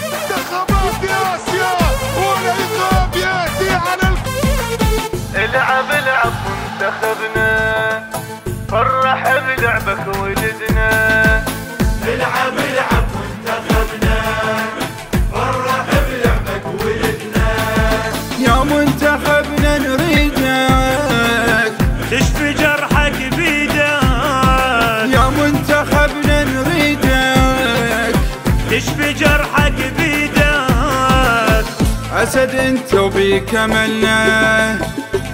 منتخبات اسيا والعقاب ياتي على العب العب منتخبنا، فرح بلعبك ولدنا. العب العب منتخبنا، فرح بلعبك ولدنا. يا منتخبنا نريدك تشفي جرحك بيدك. يا منتخبنا نريدك تشفي جرحك بيدك. أسد انت وبيك املنا،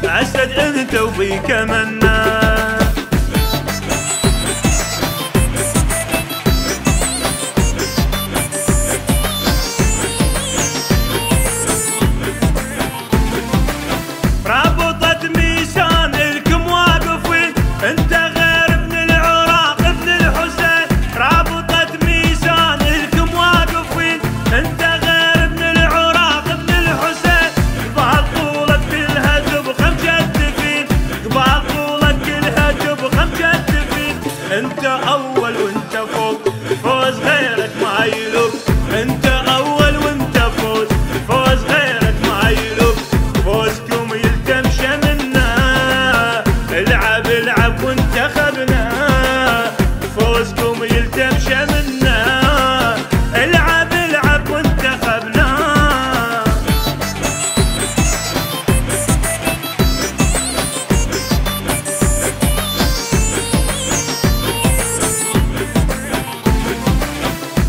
أسد انت وبيك املنا. رابطة ميسان الكم واقفين، انت غير ابن العراق ابن الحسين. رابطة ميسان الكم واقفين، انت غير ابن العراق ابن الحسين. قبال طولك كلها تبخم جدفين، قبال طولك كلها تبخم جدفين. انت اول وانت فوق، فوز غيرك ما يلوق. انت اول وانت فوز، فوز غيرك ما يلوق. فوزكم يلتم شمنا، العب العب منتخبنا. فوزكم يلتم شمنا، العب العب منتخبنا.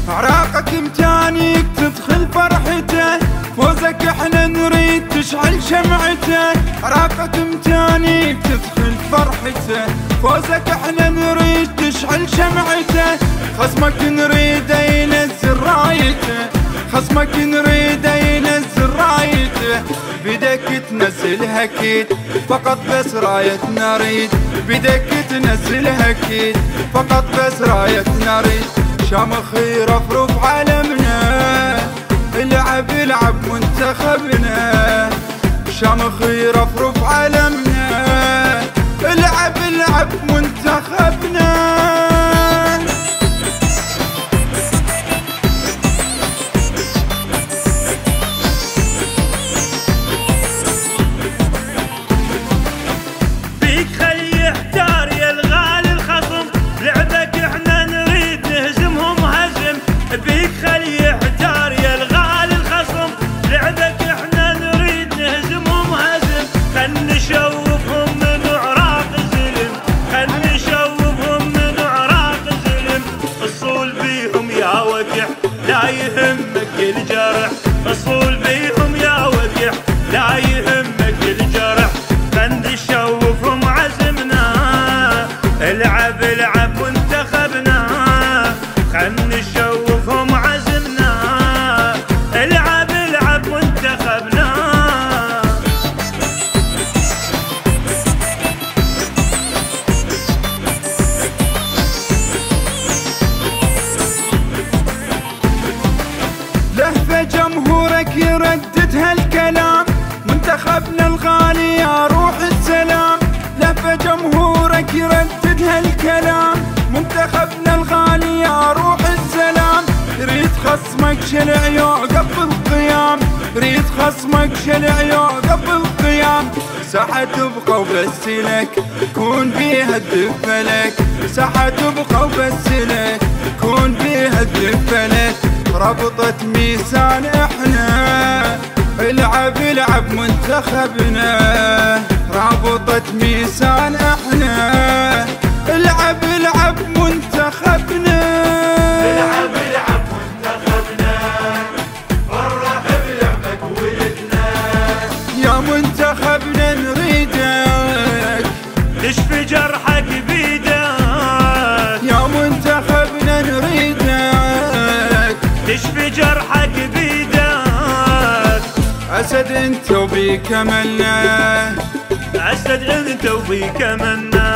عراقك امتانيك تدخل فرحته، فوزك احنا نريد تشعل شمعته. عراقك امتانيك تدخل فرحته، فوزك احنا نريد تشعل شمعته. خصمك نريد ينزل رايته، خصمك نريد ينزل رايته. بدك تنزلها اكيد فقط بس رايتنا نريد، بدك تنزلها اكيد فقط بس رايتنا نريد. شامخ يرفرف علمنا، العب العب منتخبنا. شامخ يرفرف علمنا، العب العب منتخبنا. بيك خلي يحتار يا الغالي الخصم، لعبك احنا نريد نهزمهم هزم. بيك خلي يحتار يا الغالي الخصم، لعبك احنا نريد نهزمهم هزم. خل نشوفهم من عراق زلم، خل نشوفهم من عراق زلم. الصول بيهم يا وقح لا يهمك الجرح، الصول بيهم يا وقح لا يهمك الجرح. خل نشوفهم عزمنا، العب العب منتخبنا. خل نشوفهم عزمنا، العب العب منتخبنا. لهفة جمهورك يردد هالكلام، منتخبنا الغالي يا روح السلام. لهفة جمهورك يردد هالكلام، منتخبنا الغالي يا روح السلام. ريد خصمك شلع يوقف القيام، ريد خصمك شلع يوقف القيام. ساحة تبقى وبس لك كون بيها الدفة لك، ساحة تبقى وبس لك كون بيها الدفة لك. ربطة ميسان احنا، العب العب منتخبنا. رابطة ميسان احنا، العب العب منتخبنا. العب العب منتخبنا، فرح بلعبك ولدنا. يا منتخبنا نريدك، تشفي جرحك بيدك. يا منتخبنا نريدك، تشفي جرحك بيدك. أسد انت وبيك املنا، أسد انت وبيك املنا.